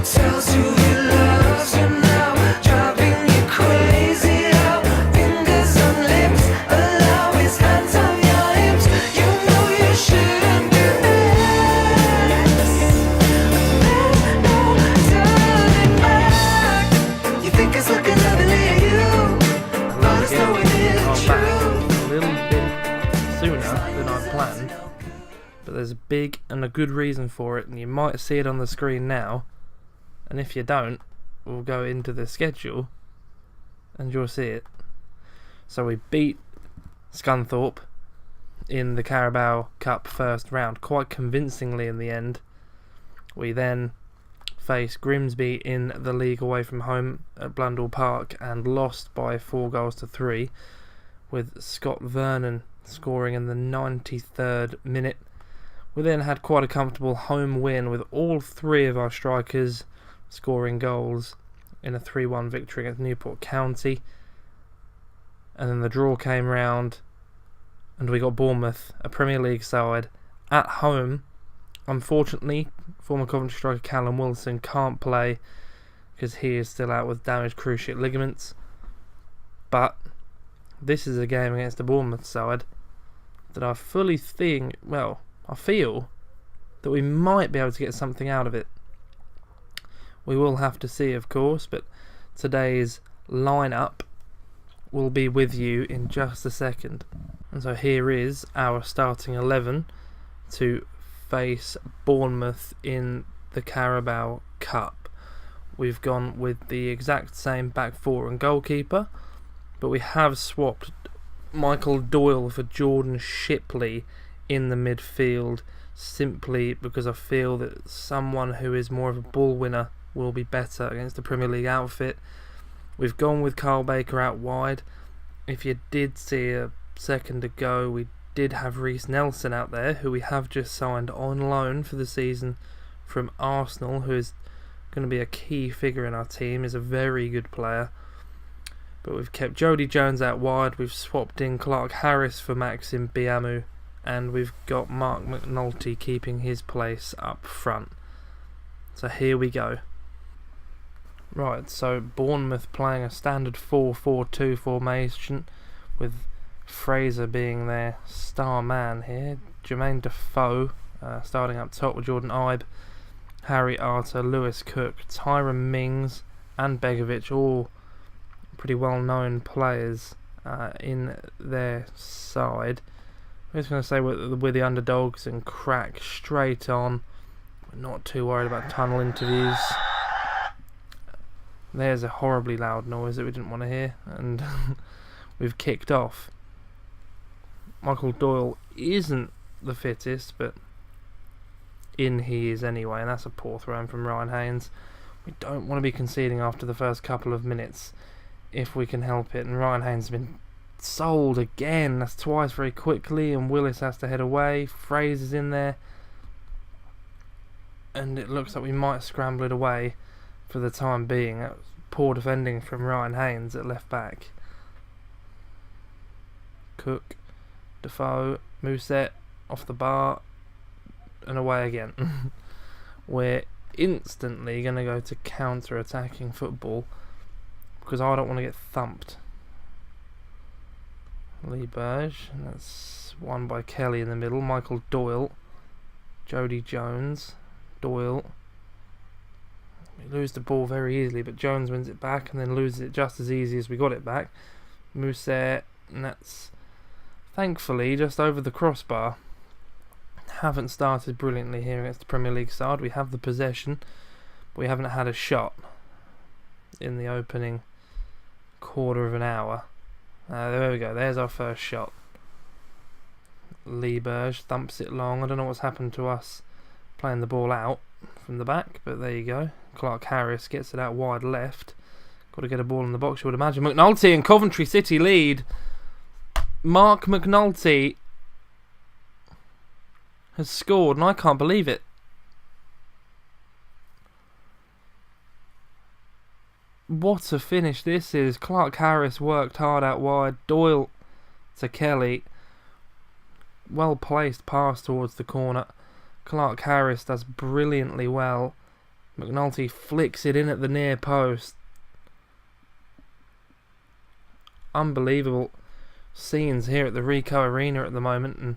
Tells you he loves you now, driving you crazy. How fingers on lips, allow his hands on your hips. You know you shouldn't do this. There's no turning back. You think it's looking lovely at you, but it's knowing it's true. A little bit sooner than I planned, but there's a big and a good reason for it, and you might see it on the screen now. And if you don't, we'll go into the schedule and you'll see it. So we beat Scunthorpe in the Carabao Cup first round quite convincingly in the end. We then faced Grimsby in the league away from home at Blundell Park and lost by 4-3, with Scott Vernon scoring in the 93rd minute. We then had quite a comfortable home win with all three of our strikers scoring goals in a 3-1 victory against Newport County. And then the draw came round and we got Bournemouth, a Premier League side, at home. Unfortunately, former Coventry striker Callum Wilson can't play because he is still out with damaged cruciate ligaments. But this is a game against the Bournemouth side that I fully think, well, I feel that we might be able to get something out of it. We will have to see, of course, but today's lineup will be with you in just a second. And so here is our starting 11 to face Bournemouth in the Carabao Cup. We've gone with the exact same back four and goalkeeper, but we have swapped Michael Doyle for Jordan Shipley in the midfield, simply because I feel that someone who is more of a ball winner will be better against the Premier League outfit. We've gone with Carl Baker out wide. If you did see a second ago, we did have Reece Nelson out there, who we have just signed on loan for the season from Arsenal, who is going to be a key figure in our team, is a very good player. But we've kept Jody Jones out wide, we've swapped in Clark Harris for Maxim Biamu, and we've got Mark McNulty keeping his place up front. So here we go. Right, so Bournemouth playing a standard 4-4-2 formation, with Fraser being their star man here. Jermaine Defoe starting up top with Jordan Ibe, Harry Arter, Lewis Cook, Tyron Mings and Begovic, all pretty well known players in their side. I'm just going to say we're the underdogs and crack straight on. We're not too worried about tunnel interviews. There's a horribly loud noise that we didn't want to hear, and we've kicked off. Michael Doyle isn't the fittest, but in he is anyway, and that's a poor throw in from Ryan Haynes. We don't want to be conceding after the first couple of minutes if we can help it, and Ryan Haynes has been sold again. That's twice very quickly, and Willis has to head away. Fraser's in there, and it looks like we might scramble it away for the time being. That was poor defending from Ryan Haynes at left back. Cook, Defoe, Mousset off the bar and away again. We're instantly going to go to counter-attacking football because I don't want to get thumped. Lee Burge, and that's won by Kelly in the middle. Michael Doyle, Jody Jones, Doyle. We lose the ball very easily, but Jones wins it back and then loses it just as easy as we got it back. Mousset, and that's thankfully just over the crossbar. Haven't started brilliantly here against the Premier League side. We have the possession, but we haven't had a shot in the opening quarter of an hour. There we go, there's our first shot. Lee Burge thumps it long. I don't know what's happened to us playing the ball out from the back, but there you go. Clark Harris gets it out wide left. Got to get a ball in the box, you would imagine. McNulty and Coventry City lead. Mark McNulty has scored, and I can't believe it. What a finish this is. Clark Harris worked hard out wide. Doyle to Kelly. Well placed pass towards the corner. Clark Harris does brilliantly well McNulty flicks it in at the near post. Unbelievable scenes here at the Ricoh Arena at the moment, and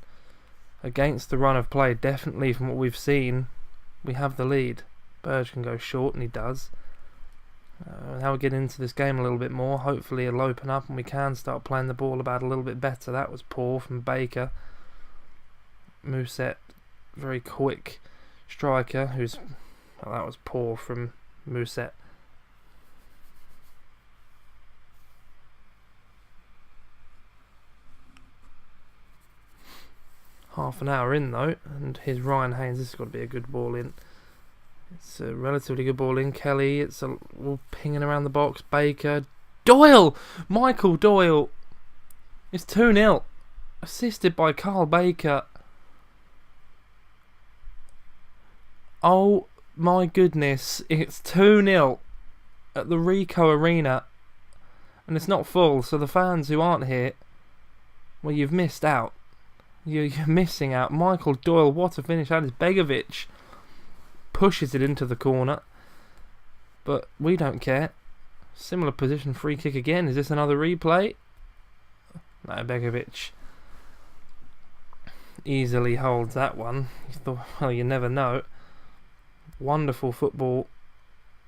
against the run of play, definitely from what we've seen, we have the lead. Burge can go short, and he does. Now we get into this game a little bit more. Hopefully it'll open up and we can start playing the ball about a little bit better. That was poor from Baker. Mousset, very quick striker, who's... Well, that was poor from Mousset. Half an hour in though, and here's Ryan Haynes. This has got to be a good ball in. It's a relatively good ball in. Kelly, it's all pinging around the box. Baker, Doyle! Michael Doyle! It's 2-0. Assisted by Carl Baker. Oh my goodness, it's 2-0 at the Ricoh Arena. And it's not full, so the fans who aren't here, well, you've missed out. You're missing out. Michael Doyle, what a finish. That is Begovic. Pushes it into the corner, but we don't care. Similar position, free kick again. Is this another replay? No, Begovic easily holds that one. Well, you never know. Wonderful football.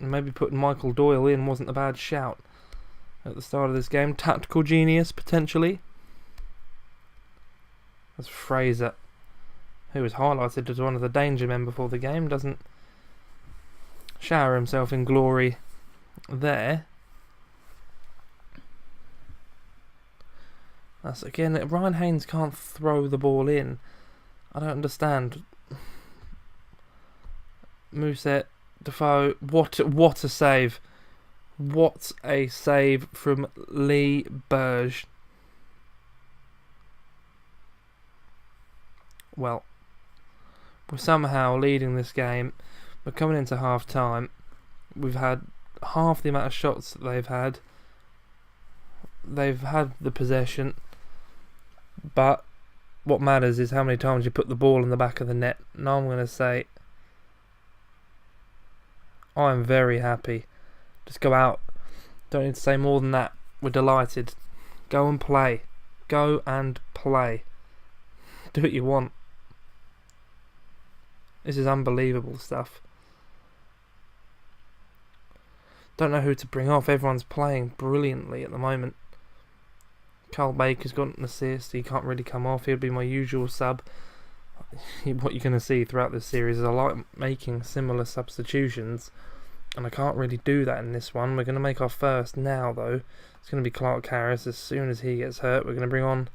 Maybe putting Michael Doyle in wasn't a bad shout at the start of this game. Tactical genius, potentially. That's Fraser, who was highlighted as one of the danger men before the game, doesn't shower himself in glory there. That's again, Ryan Haynes can't throw the ball in. I don't understand. Mousset, Defoe, what a save. What a save from Lee Burge. Well, we're somehow leading this game. We're coming into half time. We've had half the amount of shots that they've had. They've had the possession, but what matters is how many times you put the ball in the back of the net. And I'm going to say I'm very happy. Just go out. Don't need to say more than that. We're delighted. Go and play. Go and play. Do what you want. This is unbelievable stuff. Don't know who to bring off. Everyone's playing brilliantly at the moment. Carl Baker's got an assist. He can't really come off. He'll be my usual sub. What you're going to see throughout this series is I like making similar substitutions, and I can't really do that in this one. We're going to make our first now, though. It's going to be Clark Harris. As soon as he gets hurt, we're going to bring on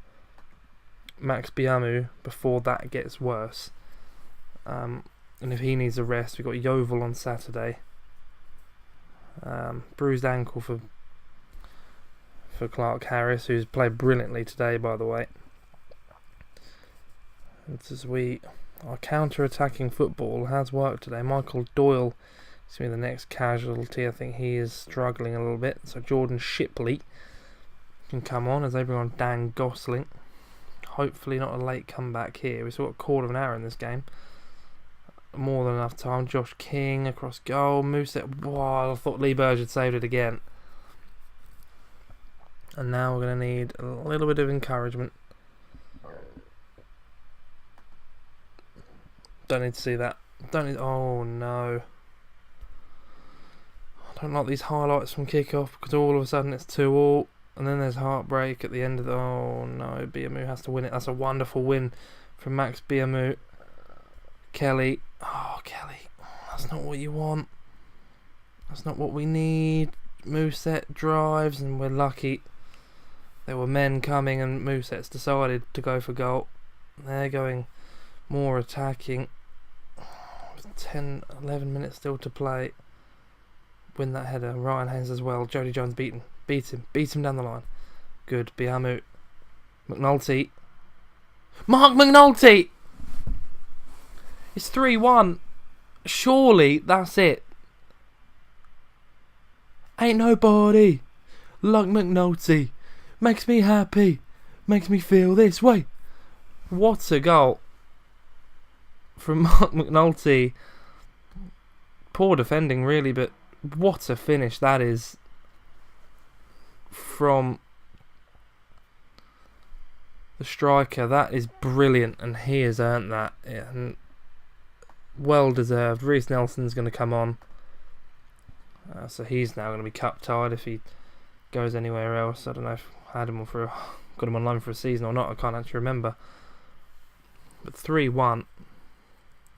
Max Biamu before that gets worse. And if he needs a rest, we've got Yeovil on Saturday. Bruised ankle for Clark Harris, who's played brilliantly today, by the way. It's as our counter-attacking football has worked today. Michael Doyle is going to be the next casualty. I think he is struggling a little bit. So Jordan Shipley can come on as they bring on Dan Gosling. Hopefully not a late comeback here. We've still got a quarter of an hour in this game. More than enough time. Josh King across goal. Mousset. Wow, I thought Lee Burge had saved it again. And now we're going to need a little bit of encouragement. Don't need to see that. Oh no. I don't like these highlights from kickoff because all of a sudden it's 2-2. And then there's heartbreak at the end of the... Oh no, Biamu has to win it. That's a wonderful win from Max Biamu. Kelly. Oh, Kelly. That's not what you want. That's not what we need. Mousset drives, and we're lucky. There were men coming, and Mousset's decided to go for goal. They're going more attacking. With 10, 11 minutes still to play. Win that header. Ryan Haynes as well. Jody Jones beat him down the line. Good. Biamu. McNulty. Mark McNulty! It's 3-1. Surely that's it. Ain't nobody like McNulty. Makes me happy. Makes me feel this way. What a goal from Mark McNulty. Poor defending, really, but what a finish that is from the striker. That is brilliant, and he has earned that. Yeah, and well deserved. Reece Nelson's going to come on, so he's now going to be cup tied if he goes anywhere else. I don't know if I had him on got him on loan for a season or not. I can't actually remember. But 3-1.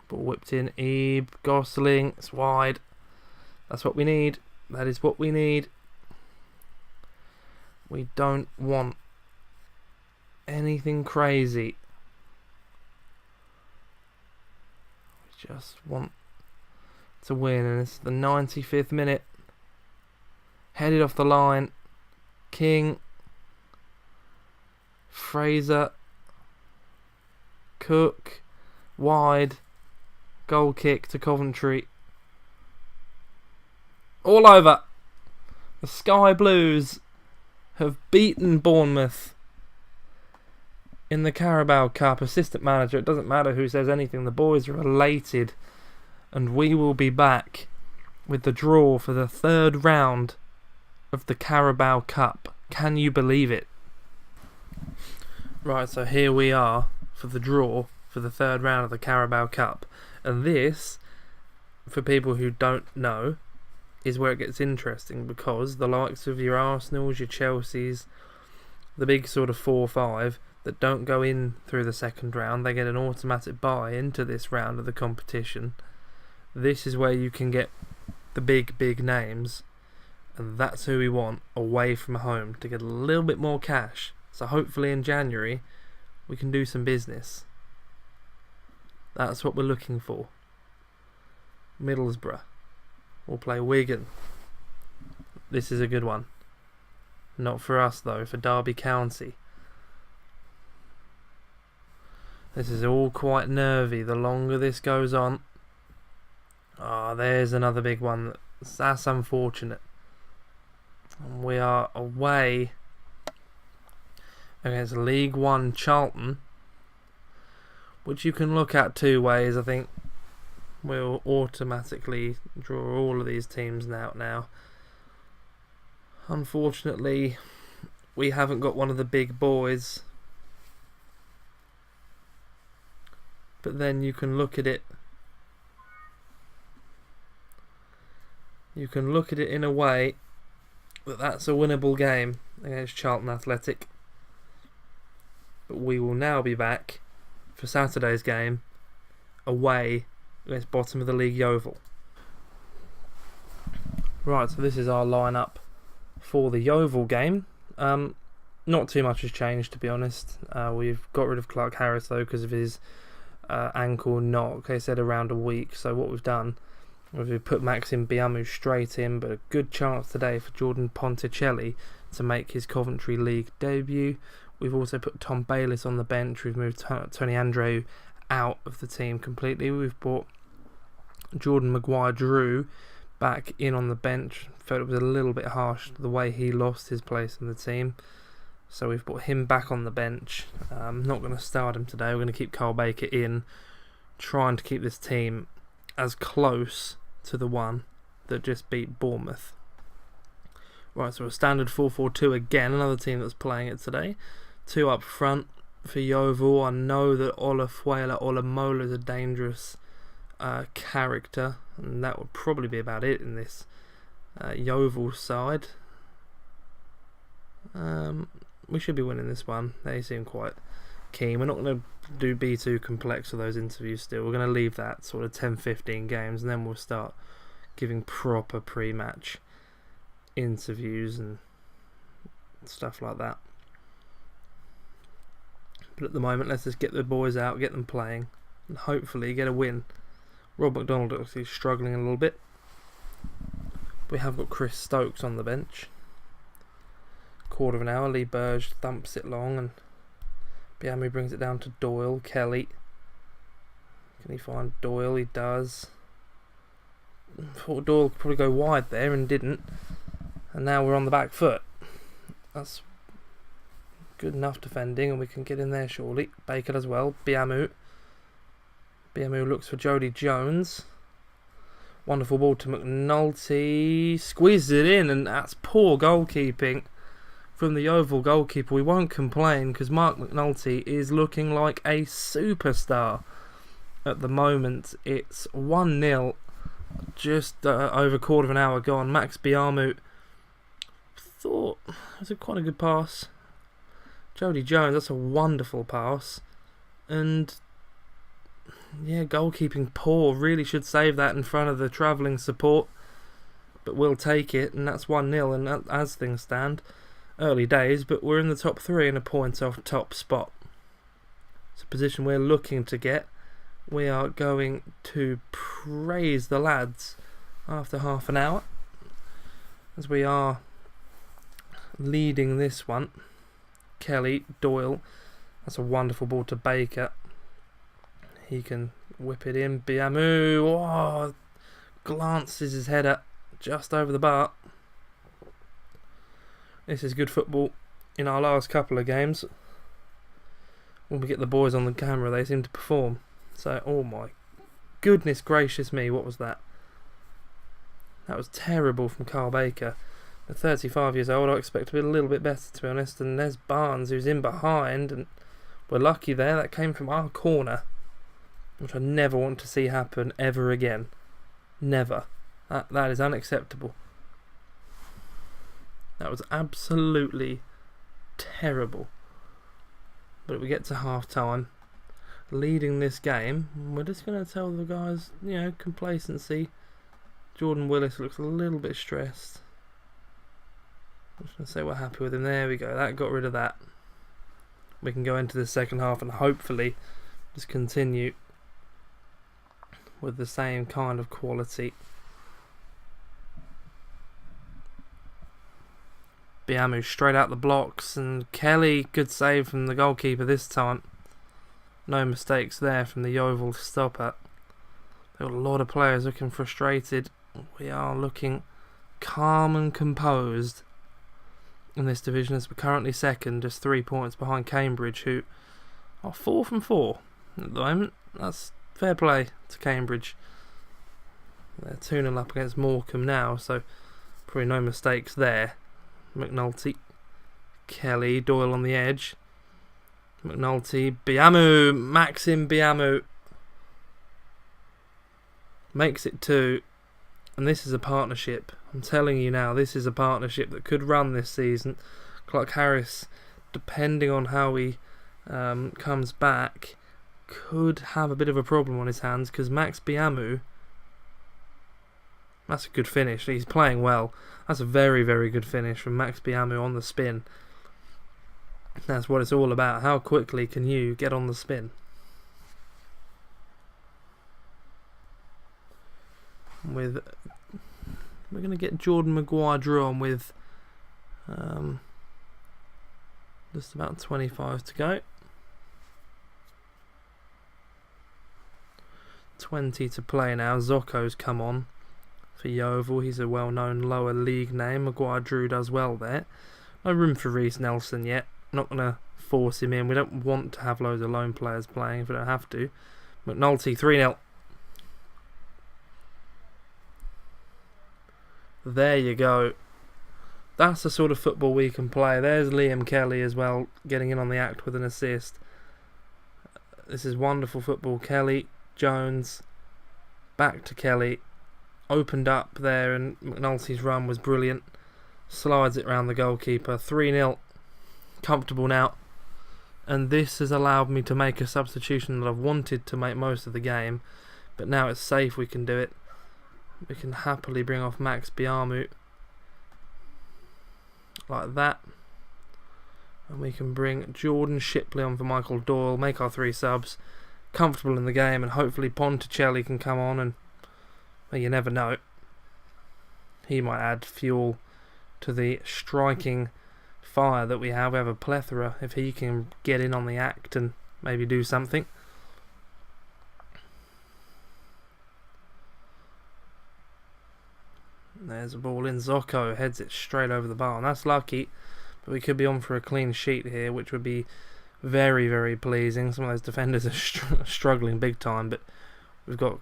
Ball whipped in. Ebe, Gosling. It's wide. That's what we need. That is what we need. We don't want anything crazy. We just want to win. And it's the 95th minute. Headed off the line. King. Fraser. Cook. Wide. Goal kick to Coventry. All over. The Sky Blues have beaten Bournemouth in the Carabao Cup. Assistant manager, it doesn't matter who says anything, the boys are elated, and we will be back with the draw for the third round of the Carabao Cup. Can you believe it? Right, so here we are for the draw for the third round of the Carabao Cup, and this, for people who don't know, is where it gets interesting, because the likes of your Arsenals, your Chelseas, the big sort of 4 or 5 that don't go in through the second round, they get an automatic buy into this round of the competition. This is where you can get the big names, and that's who we want away from home to get a little bit more cash. So hopefully in January we can do some business. That's what we're looking for. Middlesbrough will play Wigan. This is a good one. Not for us though, for Derby County. This is all quite nervy the longer this goes on. There's another big one. That's unfortunate. And we are away against League One Charlton, which you can look at 2 ways. I think we'll automatically draw all of these teams out now. Unfortunately, we haven't got one of the big boys. But then you can look at it. You can look at it in a way that that's a winnable game against Charlton Athletic. But we will now be back for Saturday's game away against bottom of the league Yeovil. Right, so this is our lineup for the Yeovil game. Not too much has changed, to be honest. We've got rid of Clark Harris though because of his ankle knock. They said around a week. So what we've done, we've put Maxim Biamu straight in, but a good chance today for Jordan Ponticelli to make his Coventry League debut. We've also put Tom Bayliss on the bench. We've moved Tony Andreu out of the team completely. We've brought Jordan Maguire-Drew back in on the bench. Felt it was a little bit harsh the way he lost his place in the team. So we've brought him back on the bench. I'm not going to start him today. We're going to keep Carl Baker in, trying to keep this team as close to the one that just beat Bournemouth. Right, so a standard 4-4-2 again, another team that's playing it today. 2 up front for Yeovil. I know that Olafuela Olamola is a dangerous character, and that would probably be about it in this Yeovil side. We should be winning this one. They seem quite keen. We're not going to be too complex with those interviews still. We're going to leave that sort of 10-15 games, and then we'll start giving proper pre-match interviews and stuff like that. But at the moment, let's just get the boys out, get them playing, and hopefully get a win. Rob McDonald is struggling a little bit. We have got Chris Stokes on the bench. Quarter of an hour, Lee Burge thumps it long, and Biamu brings it down to Doyle. Kelly, can he find Doyle? He does. Thought Doyle could probably go wide there and didn't, and now we're on the back foot. That's good enough defending, and we can get in there surely. Baker does well. Biamu looks for Jody Jones. Wonderful ball to McNulty. Squeezes it in, and that's poor goalkeeping from the Yeovil goalkeeper. We won't complain because Mark McNulty is looking like a superstar at the moment. It's 1-0, just over a quarter of an hour gone. Max Biamut thought it was quite a good pass. Jody Jones, that's a wonderful pass. And yeah, goalkeeping poor. Really should save that in front of the travelling support. But we'll take it, and that's 1-0. And that, as things stand, early days, but we're in the top 3 and a point off top spot. It's a position we're looking to get. We are going to praise the lads after half an hour, as we are leading this one. Kelly, Doyle, that's a wonderful ball to Baker. He can whip it in. Biamu, oh, glances his head up just over the bar. This is good football. In our last couple of games, when we get the boys on the camera, they seem to perform. So, oh my goodness gracious me, what was that? That was terrible from Carl Baker. At 35 years old, I expect to be a little bit better, to be honest. And there's Barnes, who's in behind, and we're lucky there. That came from our corner, which I never want to see happen ever again. Never. That is unacceptable. That was absolutely terrible. But we get to half time, leading this game. We're just going to tell the guys, complacency. Jordan Willis looks a little bit stressed. I'm just going to say we're happy with him. There we go. That got rid of that. We can go into the second half and hopefully just continue with the same kind of quality. Biamu straight out the blocks, and Kelly, good save from the goalkeeper this time. No mistakes there from the Yeovil stopper. There were a lot of players looking frustrated. We are looking calm and composed in this division as we're currently second, just 3 points behind Cambridge, who are 4 from 4 at the moment. That's fair play to Cambridge. They're 2-0 up against Morecambe now, so probably no mistakes there. McNulty, Kelly, Doyle on the edge. McNulty, Biamu, Maxim Biamu makes it 2. And this is a partnership. I'm telling you now, this is a partnership that could run this season. Clark Harris, depending on how he comes back, could have a bit of a problem on his hands, because Max Biamu, that's a good finish. He's playing well. That's a very, very good finish from Max Biamu on the spin. That's what it's all about. How quickly can you get on the spin? We're going to get Jordan Maguire drawn with just about 25 to go. 20 to play now. Zocco's come on for Yeovil. He's a well-known lower league name. Maguire Drew does well there. No room for Reece Nelson yet. Not going to force him in. We don't want to have loads of lone players playing if we don't have to. McNulty, 3-0. There you go. That's the sort of football we can play. There's Liam Kelly as well, getting in on the act with an assist. This is wonderful football. Kelly, Jones, back to Kelly. Opened up there, and McNulty's run was brilliant. Slides it round the goalkeeper. 3-0. Comfortable now. And this has allowed me to make a substitution that I've wanted to make most of the game. But now it's safe, we can do it. We can happily bring off Max Biamu like that. And we can bring Jordan Shipley on for Michael Doyle. Make our 3 subs. Comfortable in the game, and hopefully Ponticelli can come on, and well, you never know. He might add fuel to the striking fire that we have. We have a plethora if he can get in on the act and maybe do something. There's a ball in. Zocco heads it straight over the bar, and that's lucky, but we could be on for a clean sheet here, which would be very, very pleasing. Some of those defenders are struggling big time, but we've got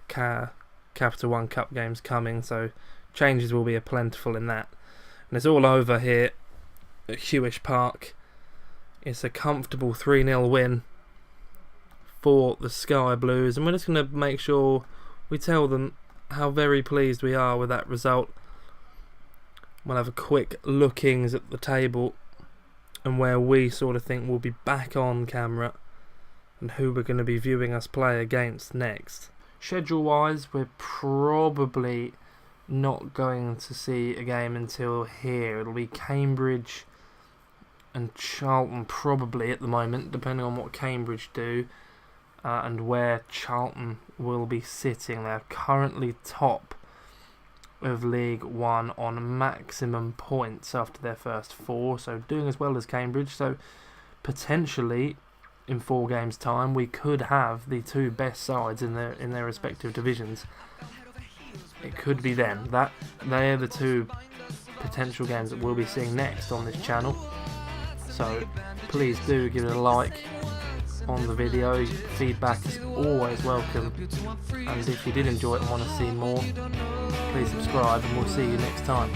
Capital One Cup games coming, so changes will be plentiful in that. And it's all over here at Hewish Park. It's a comfortable 3-0 win for the Sky Blues, and we're just going to make sure we tell them how very pleased we are with that result. We'll have a quick lookings at the table and where we sort of think we'll be back on camera and who we're going to be viewing us play against next. Schedule wise, we're probably not going to see a game until here. It'll be Cambridge and Charlton probably at the moment, depending on what Cambridge do and where Charlton will be sitting. They're currently top of League One on maximum points after their first 4, so doing as well as Cambridge. So potentially in 4 games time we could have the 2 best sides in their respective divisions. It could be them. They are the 2 potential games that we'll be seeing next on this channel. So please do give it a like on the video. Feedback is always welcome, and if you did enjoy it and want to see more, please subscribe, and we'll see you next time.